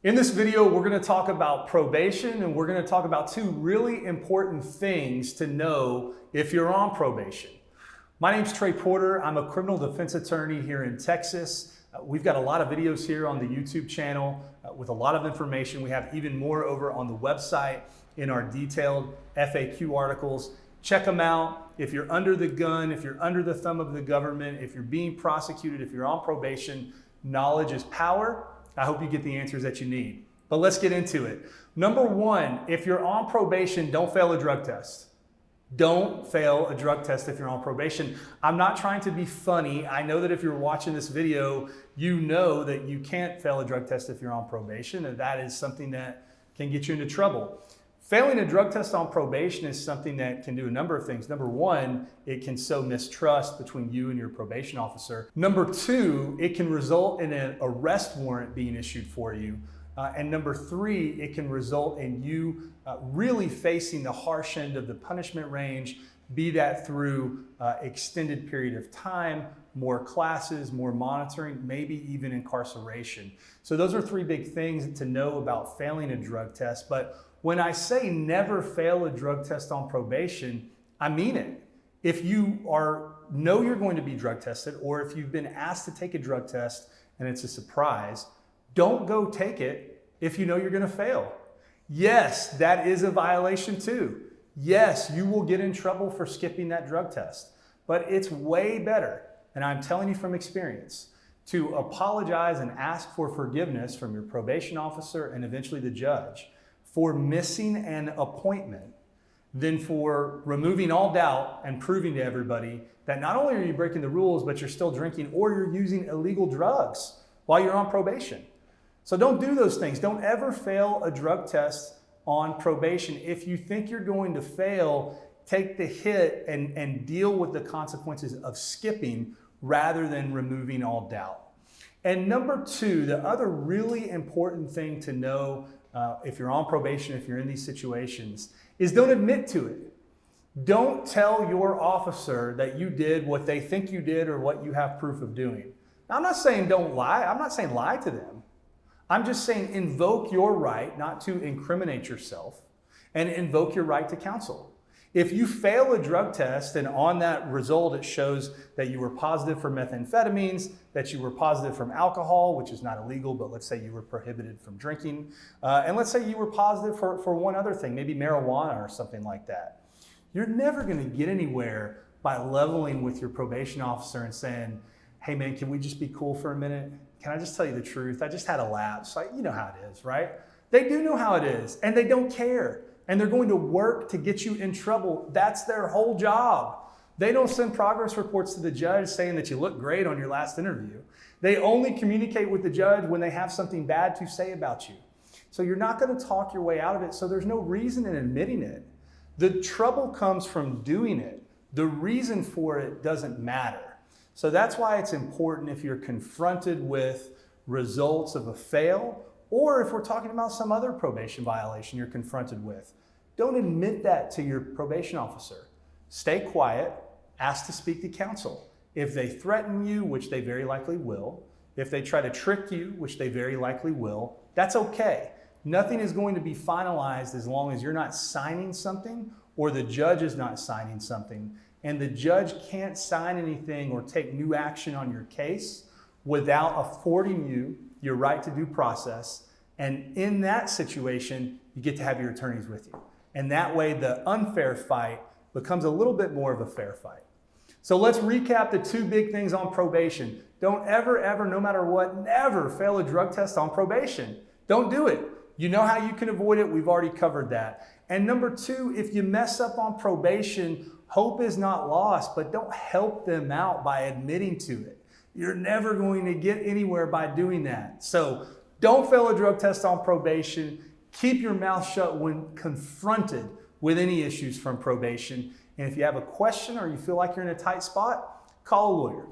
In this video, we're going to talk about probation, and we're going to talk about two really important things to know if you're on probation. My name's Trey Porter. I'm a criminal defense attorney here in Texas. We've got a lot of videos here on the YouTube channel with a lot of information. We have even more over on the website in our detailed FAQ articles. Check them out. If you're under the gun, if you're under the thumb of the government, if you're being prosecuted, if you're on probation, knowledge is power. I hope you get the answers that you need. But let's get into it. Number one, if you're on probation, don't fail a drug test. Don't fail a drug test if you're on probation. I'm not trying to be funny. I know that if you're watching this video, you know that you can't fail a drug test if you're on probation, and that is something that can get you into trouble. Failing a drug test on probation is something that can do a number of things. Number one, it can sow mistrust between you and your probation officer. Number two, it can result in an arrest warrant being issued for you. And number three, it can result in you really facing the harsh end of the punishment range, be that through extended period of time, more classes, more monitoring, maybe even incarceration. So those are three big things to know about failing a drug test. But when I say never fail a drug test on probation, I mean it. If you know you're going to be drug tested, or if you've been asked to take a drug test and it's a surprise, don't go take it if you know you're going to fail. Yes, that is a violation too. Yes, you will get in trouble for skipping that drug test, but it's way better, and I'm telling you from experience, to apologize and ask for forgiveness from your probation officer and eventually the judge for missing an appointment than for removing all doubt and proving to everybody that not only are you breaking the rules, but you're still drinking or you're using illegal drugs while you're on probation. So don't do those things. Don't ever fail a drug test on probation. If you think you're going to fail, take the hit and deal with the consequences of skipping rather than removing all doubt. And number two, the other really important thing to know if you're on probation, if you're in these situations, is don't admit to it. Don't tell your officer that you did what they think you did or what you have proof of doing. Now, I'm not saying don't lie. I'm not saying lie to them. I'm just saying invoke your right not to incriminate yourself and invoke your right to counsel. If you fail a drug test and on that result it shows that you were positive for methamphetamines, that you were positive from alcohol, which is not illegal, but let's say you were prohibited from drinking, and let's say you were positive for one other thing, maybe marijuana or something like that. You're never going to get anywhere by leveling with your probation officer and saying, hey man, can we just be cool for a minute? Can I just tell you the truth? I just had a lapse. You know how it is, right? They do know how it is, and they don't care. And they're going to work to get you in trouble. That's their whole job. They don't send progress reports to the judge saying that you look great on your last interview. They only communicate with the judge when they have something bad to say about you. So you're not going to talk your way out of it, so there's no reason in admitting it. The trouble comes from doing it. The reason for it doesn't matter. So that's why it's important if you're confronted with results of a fail, or if we're talking about some other probation violation you're confronted with. Don't admit that to your probation officer. Stay quiet, ask to speak to counsel. If they threaten you, which they very likely will, if they try to trick you, which they very likely will, that's okay. Nothing is going to be finalized as long as you're not signing something or the judge is not signing something. And the judge can't sign anything or take new action on your case without affording you your right to due process. And in that situation, you get to have your attorneys with you. And that way, the unfair fight becomes a little bit more of a fair fight. So let's recap the two big things on probation. Don't ever, no matter what, never fail a drug test on probation. Don't do it. You know how you can avoid it. We've already covered that. And number two, if you mess up on probation, hope is not lost, but don't help them out by admitting to it. You're never going to get anywhere by doing that. So don't fail a drug test on probation. Keep your mouth shut when confronted with any issues from probation. And if you have a question or you feel like you're in a tight spot, call a lawyer.